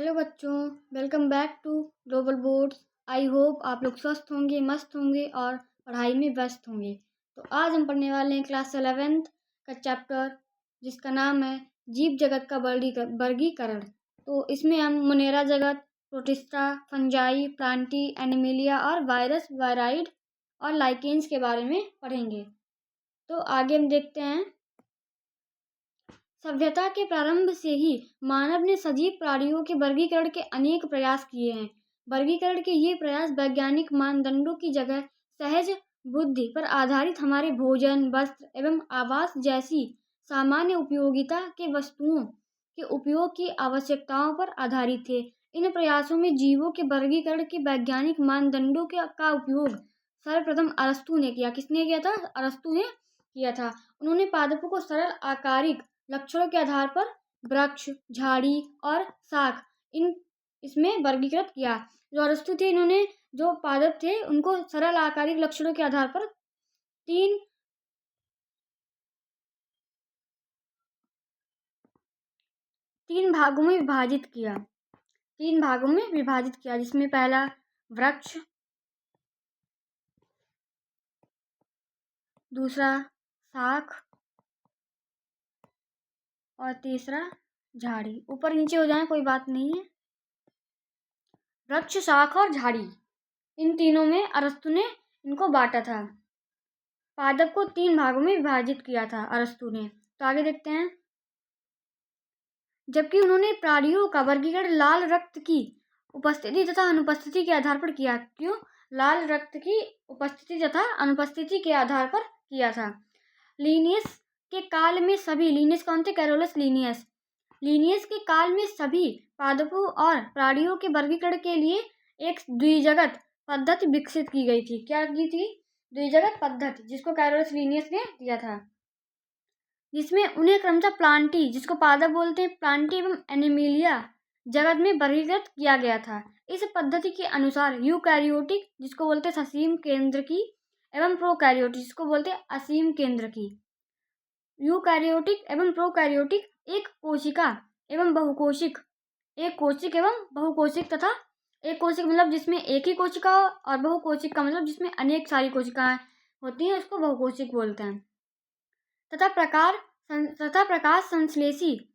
Hello बच्चों, welcome back to Global Boards. I hope आप लोग स्वस्थ होंगे, मस्त होंगे और पढ़ाई में व्यस्त होंगे। तो आज हम पढ़ने वाले हैं क्लास 11th का चैप्टर जिसका नाम है जीव जगत का वर्गीकरण। तो इसमें हम मोनेरा जगत, प्रोटिस्टा, फंजाई, प्लांटी, एनिमिलिया और वायरस, वायराइड और लाइकेन्स के बारे में पढ़ेंगे। तो आगे हम देखते हैं। सभ्यता के प्रारंभ से ही मानव ने सजीव प्राणियों के वर्गीकरण के अनेक प्रयास किए हैं। वर्गीकरण के ये प्रयास वैज्ञानिक मानदंडों की जगह सहज बुद्धि पर आधारित हमारे भोजन, वस्त्र एवं आवास जैसी सामान्य उपयोगिता के वस्तुओं के उपयोग की आवश्यकताओं पर आधारित थे। इन प्रयासों में जीवों के वर्गीकरण के वैज्ञानिक मानदंडों का उपयोग सर्वप्रथम अरस्तु ने किया। किसने किया था? अरस्तु ने किया था। उन्होंने पादपों को सरल आकारिक लक्षणों के आधार पर वृक्ष, झाड़ी और शाख इसमें वर्गीकृत किया। जो अरस्तु थे, इन्होंने जो पादप थे उनको सरल आकारिक लक्षणों के आधार पर तीन भागों में विभाजित किया। जिसमें पहला वृक्ष, दूसरा शाख और तीसरा झाड़ी। ऊपर नीचे हो जाए कोई बात नहीं है। वृक्ष, शाख और झाड़ी, इन तीनों में अरस्तु ने इनको बांटा था। पादप को तीन भागों में विभाजित किया था अरस्तु ने। तो आगे देखते हैं। जबकि उन्होंने प्राणियों का वर्गीकरण लाल रक्त की उपस्थिति तथा अनुपस्थिति के आधार पर किया। क्यों? लाल रक्त की उपस्थिति तथा अनुपस्थिति के आधार पर किया था। लीनियस के काल में सभी, लीनियस कौन थे? Carolus Linnaeus. लीनियस के काल में सभी पादपों और प्राणियों के वर्गीकरण के लिए एक द्विजगत पद्धति विकसित की गई थी। क्या की थी? द्विजगत पद्धति, जिसको कैरोलस लीनियस ने दिया था। जिसमें उन्हें क्रमशः प्लांटी, जिसको पादप बोलते हैं, प्लांटी एवं एनिमिलिया जगत में वर्गीकृत किया गया था। इस पद्धति के अनुसार यूकैरियोटिक, जिसको बोलते हैं ससीम केंद्र की, एवं प्रोकैरियोटिक, जिसको बोलते हैं असीम केंद्र की। यूकैरियोटिक एवं प्रोकैरियोटिक एक कोशिका एवं बहुकोशिक, एक कोशिक एवं बहुकोशिक तथा एक कोशिक मतलब जिसमें एक ही कोशिका हो, और बहुकोशिक का मतलब जिसमें अनेक सारी कोशिकाएं होती हैं, उसको बहुकोशिक बोलते हैं। तथा प्रकाश संश्लेषी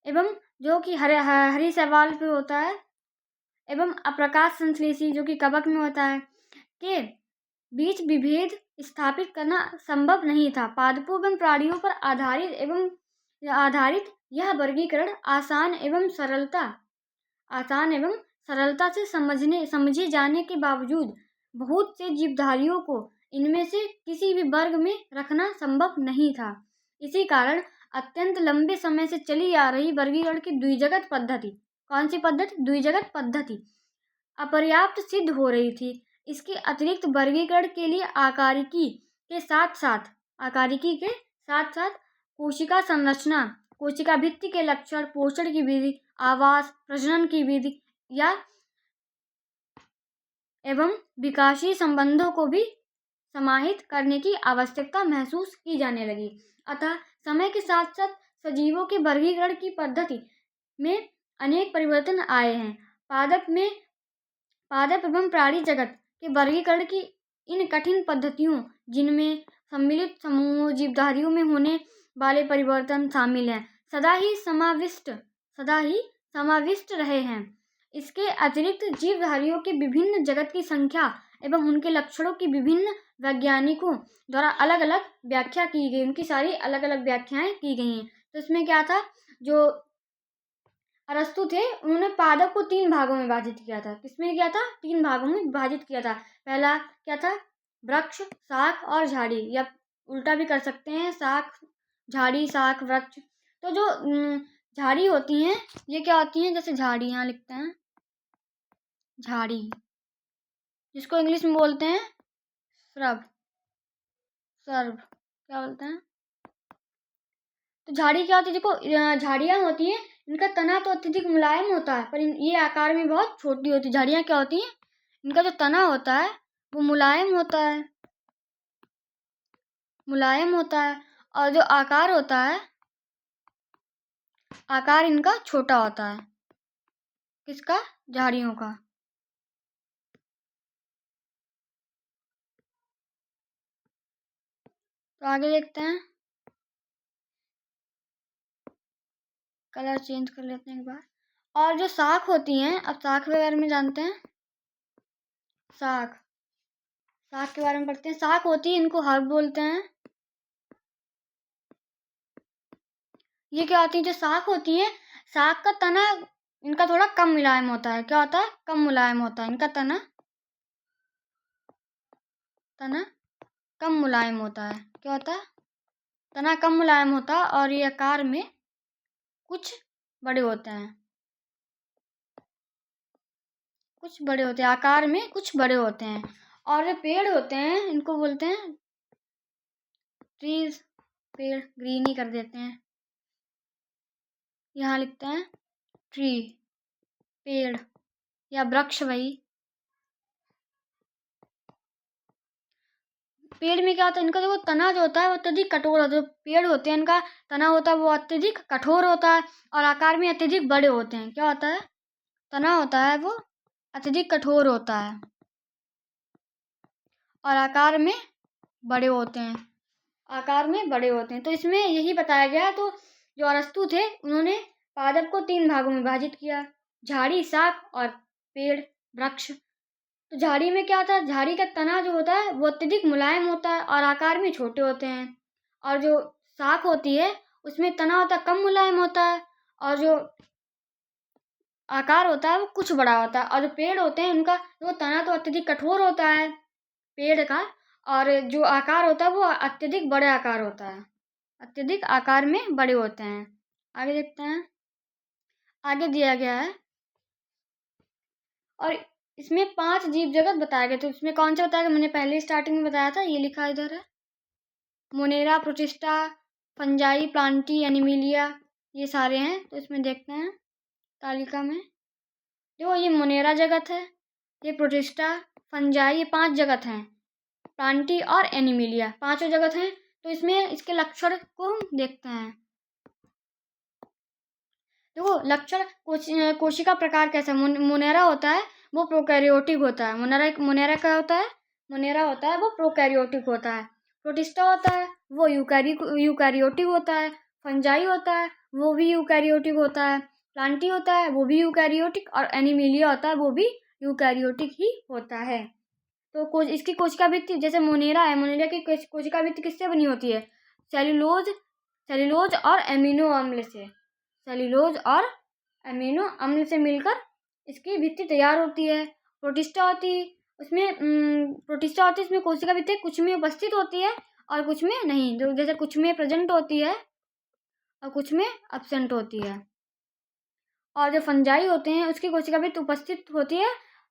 एवं जो कि हरी शैवाल पे होता है, एवं अप्रकाश संश्लेषी जो कि कवक में होता है, के बीच विभेद स्थापित करना संभव नहीं था। पादपों एवं प्राणियों पर आधारित यह वर्गीकरण आसान एवं सरलता से समझे जाने के बावजूद बहुत से जीवधारियों को इनमें से किसी भी वर्ग में रखना संभव नहीं था। इसी कारण अत्यंत लंबे समय से चली आ रही वर्गीकरण की द्विजगत पद्धति, कौन सी पद्धति? द्विजगत पद्धति, अपर्याप्त सिद्ध हो रही थी। इसके अतिरिक्त वर्गीकरण के लिए आकारिकी के साथ साथ कोशिका संरचना, कोशिका भित्ति के लक्षण, पोषण की विधि, आवास, प्रजनन की विधि एवं विकासीय संबंधों को भी समाहित करने की आवश्यकता महसूस की जाने लगी। अतः समय के साथ साथ सजीवों के वर्गीकरण की पद्धति में अनेक परिवर्तन आए हैं। पादप एवं प्राणी जगत के वर्गीकरण की इन कठिन पद्धतियों, जिनमें सम्मिलित समूहों जीवधारियों में होने वाले परिवर्तन शामिल हैं, सदा ही समाविष्ट रहे हैं। इसके अतिरिक्त जीवधारियों के विभिन्न जगत की संख्या एवं उनके लक्षणों की विभिन्न वैज्ञानिकों द्वारा अलग अलग व्याख्या की गई, उनकी सारी अलग अलग व्याख्याएं की गई हैं। तो इसमें क्या था? जो अरस्तु थे, उन्होंने पादप को तीन भागों में विभाजित किया था। किसमें किया था? तीन भागों में विभाजित किया था। पहला क्या था? वृक्ष, शाख और झाड़ी, या उल्टा भी कर सकते हैं, शाख, झाड़ी, शाख, वृक्ष। तो जो झाड़ी होती हैं, ये क्या होती हैं? जैसे झाड़ी यहाँ लिखते हैं, झाड़ी, जिसको इंग्लिश में बोलते हैं सर्व, क्या बोलते हैं? तो झाड़ी क्या होती है? देखो, झाड़ियाँ होती हैं, इनका तना तो अत्यधिक मुलायम होता है, पर ये आकार में बहुत छोटी होती है। झाड़ियाँ क्या होती हैं? इनका जो तना होता है वो मुलायम होता है, और जो आकार होता है, आकार इनका छोटा होता है। किसका? झाड़ियों का। तो आगे देखते हैं, कलर चेंज कर लेते हैं एक बार। और जो शाख होती हैं, अब शाख के बारे में जानते हैं। शाख के बारे में पढ़ते हैं। शाख होती है, इनको हर्ब बोलते हैं। ये क्या होती है? जो शाख होती है, शाख का तना इनका थोड़ा कम मुलायम होता है। क्या होता है? कम मुलायम होता है इनका तना कम मुलायम होता है। क्या होता है? तना कम मुलायम होता है और ये आकार में कुछ बड़े होते हैं। आकार में कुछ बड़े होते हैं। और जो पेड़ होते हैं, इनको बोलते हैं ट्रीज। पेड़ ग्रीन ही कर देते हैं, यहाँ लिखते हैं ट्री, पेड़ या वृक्ष। वही पेड़ में क्या होता है, इनका जो तना जो होता है वो अत्यधिक कठोर होता है। जो पेड़ होते हैं, इनका तना होता है वो अत्यधिक कठोर होता है और आकार में अत्यधिक बड़े होते हैं। क्या होता है? तना होता है वो अत्यधिक कठोर होता है और आकार में बड़े होते हैं। तो इसमें यही बताया गया। तो जो अरस्तु थे, उन्होंने पादप को 3 भागों में विभाजित किया: झाड़ी, शाख और पेड़, वृक्ष। तो झाड़ी में क्या होता है? झाड़ी का तना जो होता है वो अत्यधिक मुलायम होता है और आकार में छोटे होते हैं। और जो शाख होती है, उसमें तना होता है कम मुलायम होता है और जो आकार होता है वो कुछ बड़ा होता है। और जो पेड़ होते हैं, उनका वो तना तो अत्यधिक कठोर होता है पेड़ का, और जो आकार होता है वो अत्यधिक बड़े आकार होता है, अत्यधिक आकार में बड़े होते हैं। आगे देखते हैं, आगे दिया गया है और इसमें 5 जीव जगत बताए गए। तो इसमें कौन सा बताया गया? मैंने पहले स्टार्टिंग में बताया था, ये लिखा इधर है। Monera, protista, fungi, Plantae, Animalia, ये सारे हैं। तो इसमें देखते हैं तालिका में, देखो ये मोनेरा जगत है, ये प्रोटिस्टा, फंजाई, ये 5 जगत हैं। प्लांटी और एनिमिलिया 5 जगत हैं। तो इसमें इसके लक्षण को हम देखते हैं। देखो लक्षण, कोशिका प्रकार कैसा? मोनेरा होता है वो प्रोकैरियोटिक होता है। मोनेरा क्या होता है? मोनेरा होता है वो प्रोकैरियोटिक होता है। प्रोटिस्टा होता है वो यूकैरियोटिक होता है। फंजाई होता है वो भी यूकैरियोटिक होता है। प्लांटी होता है वो भी यूकैरियोटिक, और एनिमिलिया होता है वो भी यूकैरियोटिक ही होता है। तो इसकी कोशिका भित्ति, जैसे मोनेरा है, मोनेरा की कोशिका भित्ति किससे बनी होती है? सेल्यूलोज और एमिनो अम्ल से। सेल्यूलोज और एमिनो अम्ल से मिलकर इसकी भित्ति तैयार होती है। प्रोटिस्टा होती है इसमें कोशिका भित्ति कुछ में उपस्थित होती है और कुछ में नहीं। जैसे कुछ में प्रेजेंट होती है और कुछ में एब्सेंट होती है। और जो फंजाई होते हैं, उसकी कोशिका भित्ति उपस्थित होती है,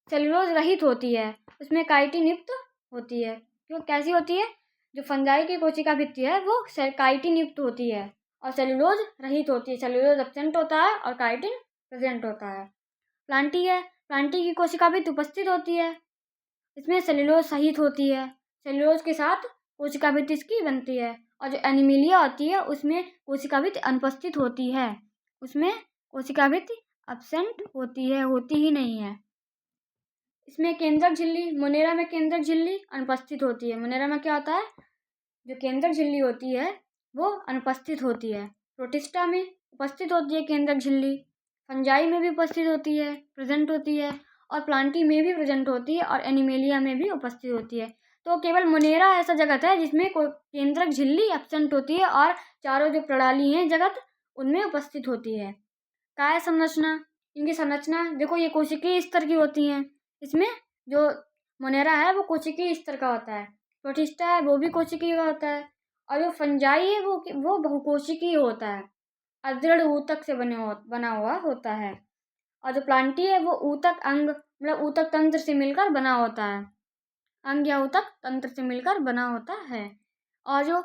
सेल्यूलोज रहित होती है, उसमें काइटिन युक्त होती है। क्यों? कैसी होती है? जो फंजाई की कोशिका भित्ति है वो काइटिन युक्त होती है और सेल्यूलोज रहित होती है। सेल्यूलोज एब्सेंट होता है और काइटिन प्रेजेंट होता है। प्लांटी की कोशिका भित्ति उपस्थित होती है, इसमें सेल्यूलोज सहित होती है, सेल्यूलोज के साथ कोशिका भित्ति इसकी बनती है। और जो एनिमिलिया होती है, उसमें कोशिका भित्ति अनुपस्थित होती है, उसमें कोशिका भित्ति एब्सेंट होती है, होती ही नहीं है। इसमें केंद्रक झिल्ली, मोनेरा में केंद्रक झिल्ली अनुपस्थित होती है। मोनेरा में क्या होता है? जो केंद्रक झिल्ली होती है वो अनुपस्थित होती है। प्रोटिस्टा में उपस्थित होती है केंद्रक झिल्ली, फंजाई में भी उपस्थित होती है, प्रेजेंट होती है, और प्लांटी में भी प्रेजेंट होती है, और एनिमेलिया में भी उपस्थित होती है। तो केवल मोनेरा ऐसा जगत है जिसमें केंद्रक झिल्ली एब्सेंट होती है और चारों जो प्रणाली हैं जगत, उनमें उपस्थित होती है। काय संरचना, इनकी संरचना देखो, ये कोशिकीय स्तर की होती हैं। इसमें जो मोनेरा है वो कोशिकीय स्तर का होता है, प्रोटिस्टा है वो भी कोशिकीय का होता है, और जो फंजाई है वो बहुकोशिकीय होता है, अदृढ़ ऊतक से बना हुआ होता है। और जो प्लांटी है वो ऊतक अंग, मतलब ऊतक तंत्र से मिलकर बना होता है, अंग या ऊतक तंत्र से मिलकर बना होता है। और जो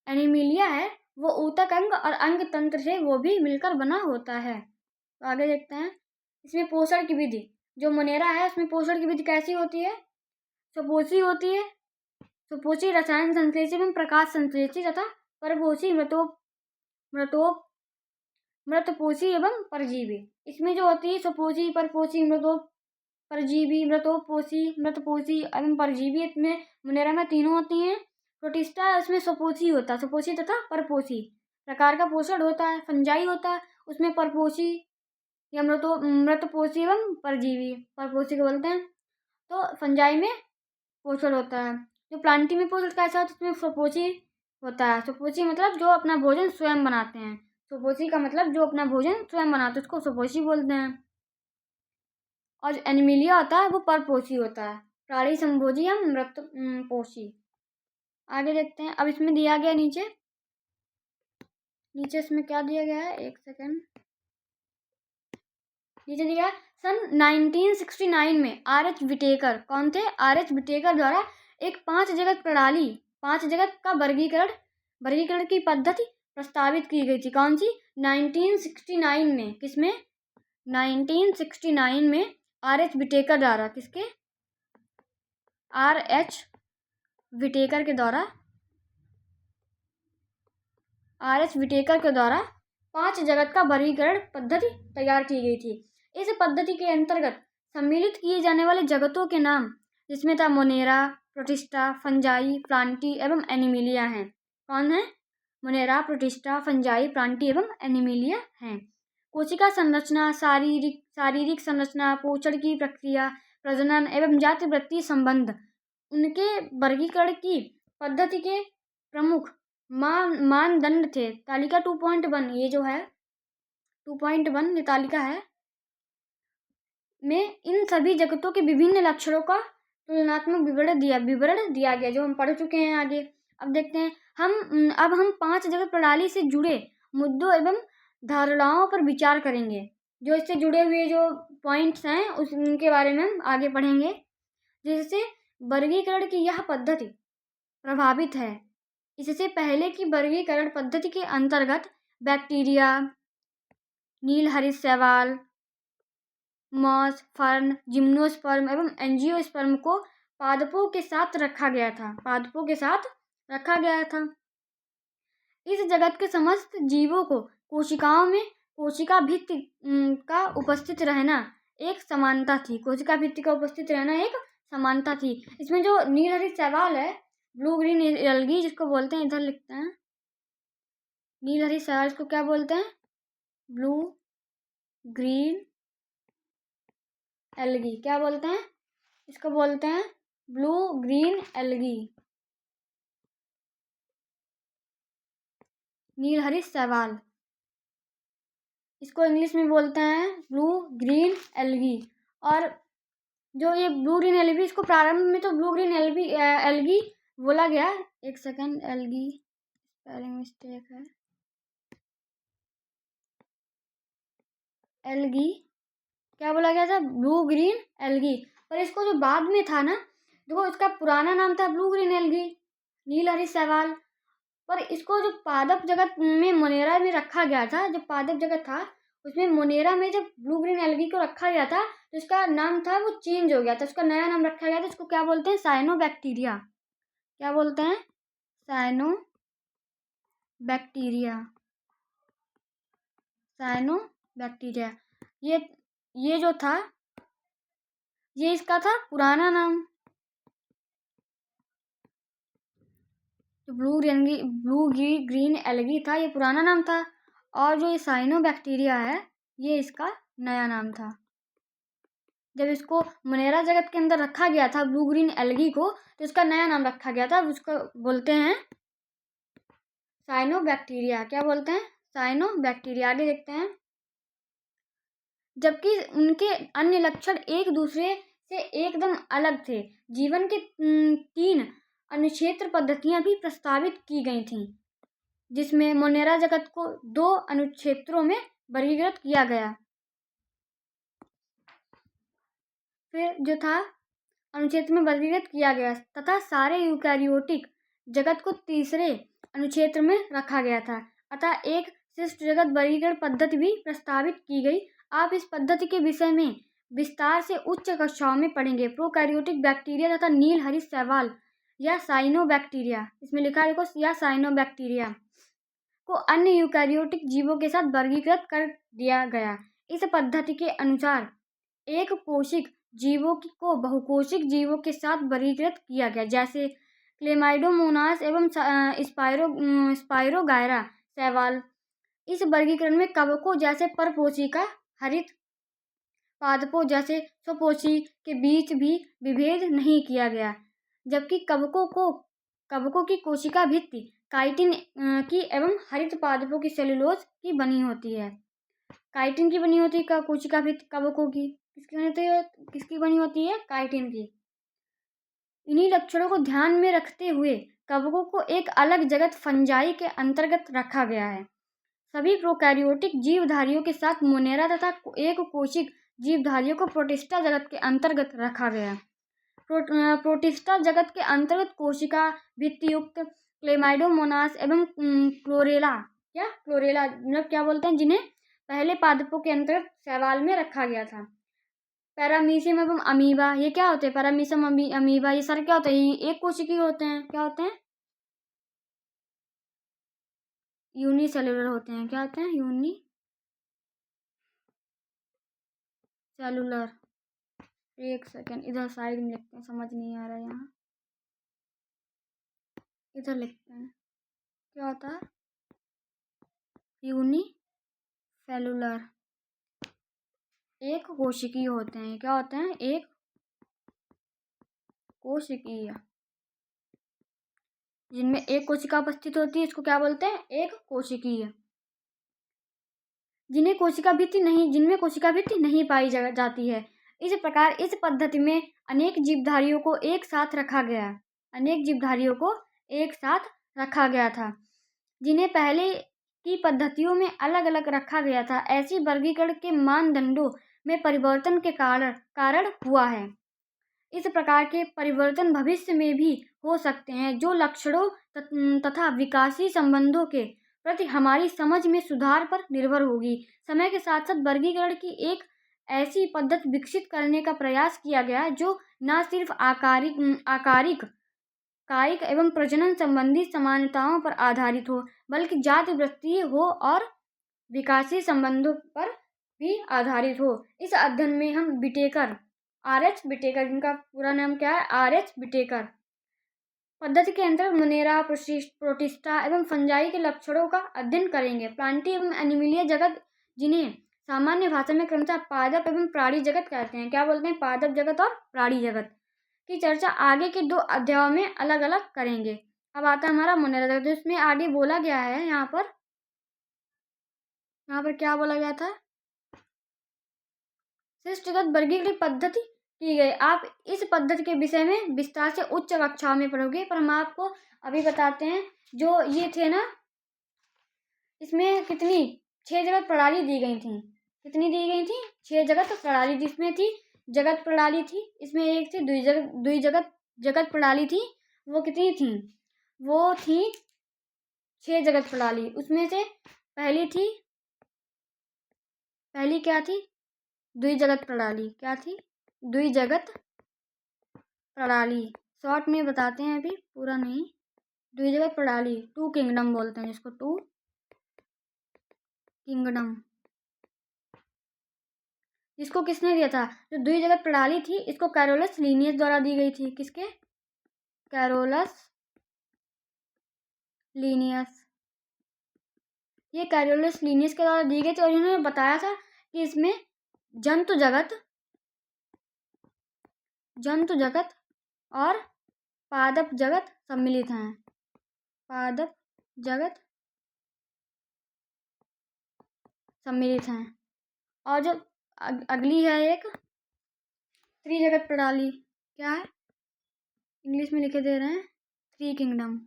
एनिमिलिया है वो ऊतक अंग और अंग तंत्र से वो भी मिलकर बना होता है। तो आगे देखते हैं, इसमें पोषण की विधि, जो मोनेरा है उसमें पोषण की विधि कैसी होती है? सुपोषी होती है। सुपोषी रसायन संश्लेषी एवं प्रकाश संश्लेषी तथा परपोषी मृतोप मृतपोषी एवं परजीवी। इसमें जो होती है स्वपोषी, परपोषी, परजीवी, मृतपोषी एवं परजीवी, इसमें मुनेरा में तीनों होती हैं। प्रोटिस्टा उसमें स्वपोषी होता है, स्वपोषी तथा परपोषी प्रकार का पोषण होता है। फंजाई होता है, उसमें परपोषी या मृतपोषी एवं परजीवी, परपोषी को बोलते हैं। तो फंजाई में पोषण होता है। जो प्लांटी में पोषण कैसा होता है, उसमें स्वपोषी होता है। स्वपोषी मतलब जो अपना भोजन स्वयं बनाते हैं। स्वपोषी का मतलब जो अपना भोजन स्वयं बनाते हैं उसको स्वपोषी बोलते हैं। और एनिमिलिया होता है वो परपोषी होता है। प्राणी संभोजी या मृतपोषी। आगे देखते हैं। अब इसमें दिया गया नीचे इसमें क्या दिया गया है, एक सेकेंड। नीचे दिया है सन 1969 में आर.एच. विटेकर, कौन थे? आर.एच. विटेकर द्वारा एक 5 जगत प्रणाली, 5 जगत का वर्गीकरण की पद्धति प्रस्तावित की गई थी। कौन सी? 1969 में। किसमें? 1969 में आर.एच. विटेकर द्वारा। किसके? आर.एच. विटेकर के द्वारा, आर.एच. विटेकर के द्वारा 5 जगत का वर्गीकरण पद्धति तैयार की गई थी। इस पद्धति के अंतर्गत सम्मिलित किए जाने वाले जगतों के नाम जिसमें था मोनेरा, प्रोटिस्टा, फंजाई, प्लांटी एवं एनिमिलिया हैं। कौन है? मोनेरा, प्रोटिस्टा, फंजाई, प्लांटी एवं एनिमिलिया हैं। कोशिका संरचना, शारीरिक संरचना, पोषण की प्रक्रिया, प्रजनन एवं जाति वृत्ति संबंध उनके वर्गीकरण की पद्धति के प्रमुख मानदंड थे। तालिका 2.1, ये जो है 2.1 ये तालिका है, में इन सभी जगतों के विभिन्न लक्षणों का तुलनात्मक विवरण दिया गया, जो हम पढ़ चुके हैं। आगे अब देखते हैं अब हम 5 जगत प्रणाली से जुड़े मुद्दों एवं धारणाओं पर विचार करेंगे। जो इससे जुड़े हुए जो पॉइंट्स हैं उनके बारे में हम आगे पढ़ेंगे। जिससे वर्गीकरण की यह पद्धति प्रभावित है। इससे पहले की वर्गीकरण पद्धति के अंतर्गत बैक्टीरिया, नीलहरित शैवाल, मॉस, फर्न, जिम्नोस्पर्म एवं एंजियोस्पर्म को पादपों के साथ रखा गया था। इस जगत के समस्त जीवों को कोशिकाओं में कोशिका भित्ति का उपस्थित रहना एक समानता थी। इसमें जो नीलहरित शैवाल है, ब्लू ग्रीन एल्गी जिसको बोलते हैं, इधर लिखते हैं नीलहरित शैवाल, इसको क्या बोलते हैं? Blue green algae. क्या बोलते हैं? इसको बोलते हैं ब्लू ग्रीन एल्गी, नीलहरित शैवाल। इसको इंग्लिश में बोलते हैं ब्लू ग्रीन एल्गी। और जो ये ब्लू ग्रीन एल्गी, इसको प्रारंभ में तो ब्लू ग्रीन एल्गी बोला गया। एक सेकेंड, एल्गी स्पेलिंग मिस्टेक है। एल्गी क्या बोला गया था? Blue green algae. पर इसको जो बाद में था ना, देखो इसका पुराना नाम था ब्लू ग्रीन एल्गी, नीलहरित शैवाल। पर इसको जो पादप जगत में मोनेरा में रखा गया था, जो पादप जगत था उसमें मोनेरा में जब ब्लू ग्रीन एल्गी को रखा गया था तो इसका नाम था वो चेंज हो गया था, उसका नया नाम रखा गया था। इसको क्या बोलते हैं? साइनोबैक्टीरिया। क्या बोलते हैं? साइनोबैक्टीरिया। ये जो था, ये इसका था पुराना नाम। ब्लू ग्रीन एल्गी था, ये पुराना नाम था। और जो ये साइनोबैक्टीरिया है, ये इसका नया नाम था। जब इसको मोनेरा जगत के अंदर रखा गया था ब्लू ग्रीन एल्गी को, तो इसका नया नाम रखा गया था, उसको बोलते हैं साइनोबैक्टीरिया। क्या बोलते हैं? साइनोबैक्टीरिया। आगे देखते हैं। जबकि उनके अन्य लक्षण एक दूसरे से एकदम अलग थे। जीवन के 3 अनुक्षेत्र पद्धतियां भी प्रस्तावित की गई थीं, जिसमें मोनेरा जगत को 2 अनुक्षेत्रों में वर्गीकृत किया गया। फिर जो था अनुक्षेत्र में वर्गीकृत किया गया तथा सारे यूकैरियोटिक जगत को तीसरे अनुक्षेत्र में रखा गया था। अतः एक शिष्ट जगत वर्गीकरण पद्धति भी प्रस्तावित की गई। आप इस पद्धति के विषय में विस्तार से उच्च कक्षाओं में पढ़ेंगे। प्रोकैरियोटिक बैक्टीरिया तथा नीलहरित शैवाल या साइनोबैक्टीरिया, इसमें लिखा है देखो, या साइनोबैक्टीरिया को अन्य यूकैरियोटिक जीवों के साथ वर्गीकृत कर दिया गया। इस पद्धति के अनुसार एक कोशिक जीवों को बहुकोशिक जीवों के साथ वर्गीकृत किया गया, जैसे क्लेमाइडोमोनास एवं स्पाइरोगायरा शैवाल। इस वर्गीकरण में कवकों जैसे परपोषिका, हरित पादपों जैसे स्वपोषी के बीच भी विभेद नहीं किया गया, जबकि कवकों की कोशिका भित्ति काइटिन की एवं हरित पादपों की सेलुलोज की बनी होती है। काइटिन की बनी होती है कोशिका भित्ति कवकों की, किसकी बनी होती है? काइटिन की। इन्हीं लक्षणों को ध्यान में रखते हुए कवकों को एक अलग जगत फंजाई के अंतर्गत रखा गया है। सभी प्रोकैरियोटिक जीवधारियों के साथ मोनेरा तथा एक कोशिक जीवधारियों को प्रोटिस्टा जगत के अंतर्गत रखा गया। प्रोटिस्टा जगत के अंतर्गत कोशिका भित्तियुक्त क्लेमाइडोमोनास एवं क्लोरेला मतलब क्या बोलते हैं, जिन्हें पहले पादपों के अंतर्गत शैवाल में रखा गया था। पैरामीशियम एवं अमीबा, ये क्या होते हैं? पैरामीशियम अमीबा, ये सारे क्या होते हैं? ये एक कोशिकीय होते हैं। क्या होते हैं? यूनिसेलुलर होते हैं। क्या होते हैं? यूनिसेलुलर। एक सेकेंड, इधर साइड में लिखते हैं, समझ नहीं आ रहा है यहाँ, इधर लिखते हैं। क्या होता है? यूनिसेलुलर, एक कोशिकीय होते हैं। क्या होते हैं? एक कोशिकीय, जिनमें एक कोशिका उपस्थित होती है, इसको क्या बोलते हैं? एक कोशिकीय। जिनमें कोशिका भित्ति नहीं पाई जाती है। इस प्रकार इस पद्धति में अनेक जीवधारियों को एक साथ रखा गया था, जिन्हें पहले की पद्धतियों में अलग अलग रखा गया था। ऐसी वर्गीकरण के मानदंडों में परिवर्तन के कारण हुआ है। इस प्रकार के परिवर्तन भविष्य में भी हो सकते हैं, जो लक्षणों तथा विकासीय संबंधों के प्रति हमारी समझ में सुधार पर निर्भर होगी। समय के साथ साथ वर्गीकरण की एक ऐसी पद्धति विकसित करने का प्रयास किया गया जो न सिर्फ आकारिक, कायिक एवं प्रजनन संबंधी समानताओं पर आधारित हो, बल्कि जाति वृत्तीय हो और विकासीय संबंधों पर भी आधारित हो। इस अध्ययन में हम R.H. बिटेकर, जिनका पूरा नाम क्या है? R.H. बिटेकर पद्धति के अंतर्गत मोनेरा, प्रोटिस्टा एवं फंजाई के लक्षणों का अध्ययन करेंगे। प्लांटी एवं एनिमलिया जगत, जिन्हें सामान्य भाषा में क्रमशः पादप एवं प्राणी जगत कहते हैं। क्या बोलते हैं? पादप जगत और प्राणी जगत की चर्चा आगे के 2 अध्यायों में अलग अलग करेंगे। अब आता है हमारा मोनेरा जगत। इसमें आगे बोला गया है, यहाँ पर क्या बोला गया था? शिष्टगत वर्गीकरण पद्धति की गई। आप इस पद्धति के विषय में विस्तार से उच्च कक्षाओं में पढ़ोगे, पर हम आपको अभी बताते हैं। जो ये थे ना, इसमें कितनी 6 जगत प्रणाली दी गई थी। कितनी दी गई थी? 6 जगत प्रणाली। जिसमें थी जगत प्रणाली थी, इसमें एक थी द्वि जगत प्रणाली थी। वो कितनी थी? वो थी 6 जगत प्रणाली। उसमें से पहली क्या थी? द्विजगत प्रणाली। क्या थी? द्विजगत प्रणाली। शॉर्ट में बताते हैं, अभी पूरा नहीं। द्विजगत प्रणाली, 2 किंगडम बोलते हैं जिसको, 2 किंगडम। इसको किसने दिया था? जो द्विजगत प्रणाली थी, इसको कैरोलस लीनियस द्वारा दी गई थी। किसके? Carolus Linnaeus. ये कैरोलस लीनियस के द्वारा दी गई थी और इन्होंने बताया था कि इसमें जंतु जगत और पादप जगत सम्मिलित हैं। पादप जगत सम्मिलित हैं। और जो अगली है एक त्रिजगत प्रणाली। क्या है? इंग्लिश में लिखे दे रहे हैं, 3 किंगडम।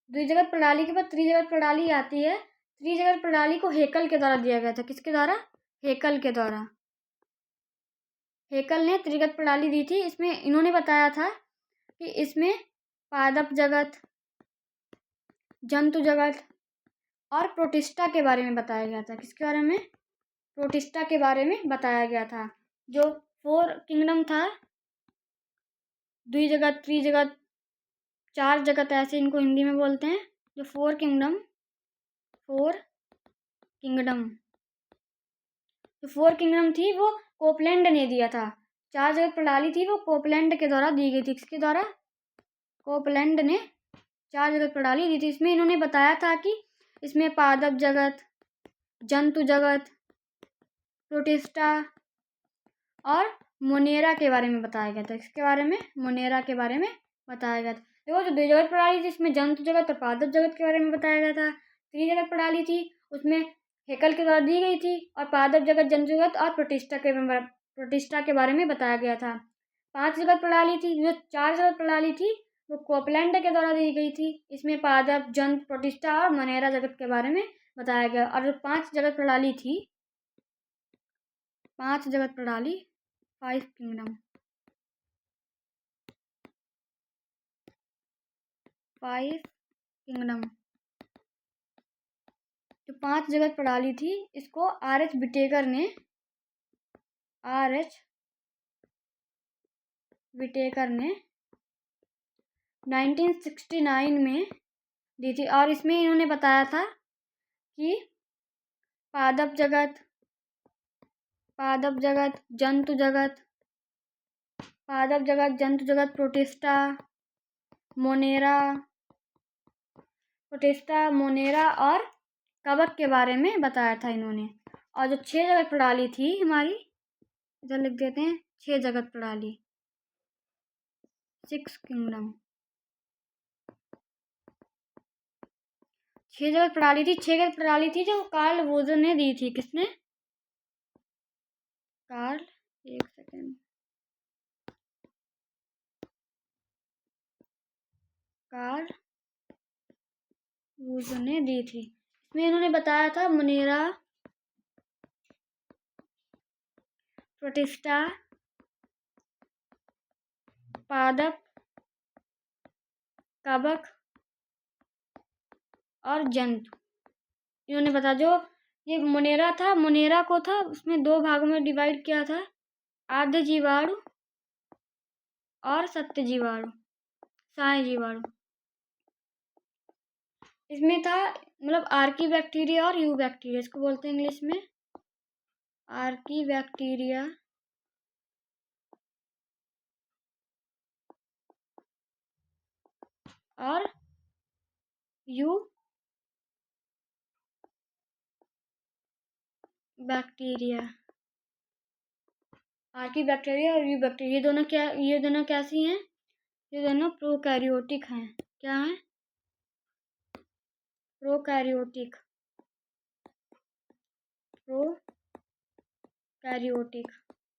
द्विजगत प्रणाली के बाद त्रिजगत प्रणाली आती है। त्रिजगत प्रणाली को हेकल के द्वारा दिया गया था। किसके द्वारा? हेकल के द्वारा। हेकल ने त्रिजगत प्रणाली दी थी। इसमें इन्होंने बताया था कि इसमें पादप जगत, जंतु जगत और प्रोटिस्टा के बारे में बताया गया था। किसके बारे में? प्रोटिस्टा के बारे में बताया गया था। जो 4 किंगडम था, द्विजगत, त्रिजगत, चार जगत, ऐसे इनको हिंदी में बोलते हैं। जो फोर किंगडम जो फोर किंगडम थी वो कोपलैंड ने दिया था। चार जगत प्रणाली थी वो कोपलैंड के द्वारा दी गई थी। किसके द्वारा? कोपलैंड ने चार जगत प्रणाली दी थी। इसमें इन्होंने बताया था कि इसमें पादप जगत, जंतु जगत, प्रोटिस्टा और मोनेरा के बारे में बताया गया था। इसके बारे में मोनेरा के बारे में बताया गया था। देखो, जो द्विजगत प्रणाली थी इसमें जंतु जगत और पादप जगत के बारे में बताया गया था। त्रिजगत प्रणाली थी उसमें हेकल के द्वारा दी गई थी और पादप जगत, जंतु जगत और प्रोटिस्टा के बारे में बताया गया था। पांच जगत प्रणाली थी। जो चार जगत प्रणाली थी वो कोपलैंड के द्वारा दी गई थी। इसमें पादप, जंतु, प्रोटिस्टा और मोनेरा जगत के बारे में बताया गया। और जो पांच जगत प्रणाली थी, पांच जगत प्रणाली, फाइव किंगडम, जो पांच जगत प्रणाली थी इसको आर.एच. विटेकर ने 1969 में दी थी। और इसमें इन्होंने बताया था कि पादप जगत, जंतु जगत, प्रोटिस्टा, मोनेरा और कवक के बारे में बताया था इन्होंने। और जो छह जगत प्रणाली थी हमारी, इधर लिख देते हैं, छह जगत प्रणाली, सिक्स किंगडम, छह जगत प्रणाली थी जो कार्ल वोजर ने दी थी। किसने? कार्ल वोजर ने दी थी। इसमें इन्होंने बताया था मोनेरा, प्रोटिस्टा, पादप, कवक और जंतु। इन्होंने बताया जो ये मोनेरा था, मोनेरा को था उसमें दो भागों में डिवाइड किया था, आद्य जीवाणु और सत्य जीवाणु, साय जीवाणु। इसमें था मतलब आर्की बैक्टीरिया और यू बैक्टीरिया, इसको बोलते हैं इंग्लिश में आर्की बैक्टीरिया और यू बैक्टीरिया। आर्की बैक्टीरिया और यू बैक्टीरिया, ये दोनों कैसी हैं? ये दोनों प्रोकैरियोटिक हैं। क्या हैं? प्रोकैरियोटिक।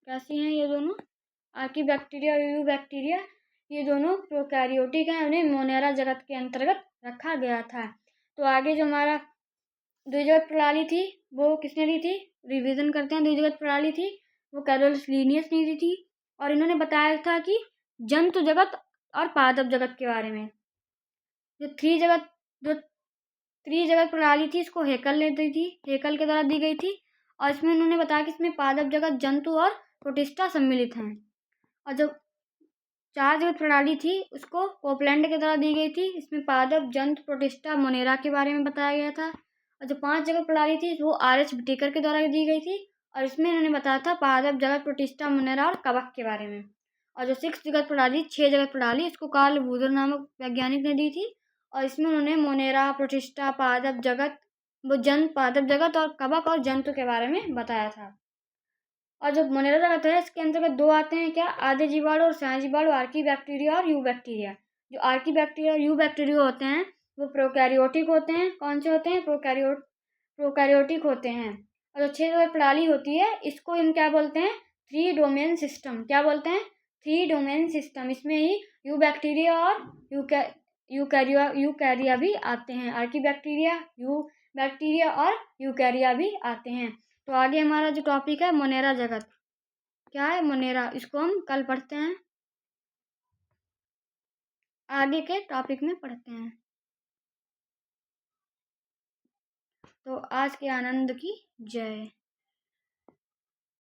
कैसी हैं ये दोनों? आर्की बैक्टीरिया और यू बैक्टीरिया, ये दोनों प्रोकैरियोटिक हैं। उन्हें मोनेरा जगत के अंतर्गत रखा गया था। तो आगे जो हमारा द्विजगत प्रणाली थी वो किसने दी थी? रिवीजन करते हैं। द्विजगत प्रणाली थी वो कैरोलस लीनियस ने दी थी। और इन्होंने बताया था कि जंतु जगत और पादप जगत के बारे में। जो त्रिजगत प्रणाली थी इसको हेकल ने दी थी, हेकल के द्वारा दी गई थी। और इसमें उन्होंने बताया कि इसमें पादप जगत, जंतु और प्रोटिस्टा सम्मिलित हैं। और जो चार जगत प्रणाली थी उसको कोपलैंड के द्वारा दी गई थी। इसमें पादप, जंतु, प्रोटिस्टा, मोनेरा के बारे में बताया गया था। और जो पांच जगत प्रणाली थी वो आर.एच. विटेकर के द्वारा दी गई थी। और इसमें इन्होंने बताया था पादप जगत, प्रोटिस्टा, मोनेरा और कवक के बारे में। और जो छह जगत प्रणाली, इसको कार्ल वूजर नामक वैज्ञानिक ने दी थी। और इसमें उन्होंने मोनेरा, प्रोटिस्टा, पादप जगत और कवक और जंतु के बारे में बताया था। और जो मोनेरा जगत है इसके अंतर्गत दो आते हैं, क्या? आद्य जीवाणु और सह जीवाणु, आर्की बैक्टीरिया और यू बैक्टीरिया। जो आर्की बैक्टीरिया और यू बैक्टीरिया होते हैं वो प्रोकैरियोटिक होते हैं। कौन से होते हैं? प्रोकैरियोटिक होते हैं। और जो छह जगत प्रणाली होती है इसको हम क्या बोलते हैं? Three domain system. क्या बोलते हैं? Three domain system. इसमें ही यू बैक्टीरिया और यूकैरिया भी आते हैं। आर्की बैक्टीरिया, यू बैक्टीरिया और यूकैरिया भी आते हैं। तो आगे हमारा जो टॉपिक है मोनेरा जगत, क्या है? मोनेरा। इसको हम कल पढ़ते हैं, आगे के टॉपिक में पढ़ते हैं। तो आज के आनंद की जय।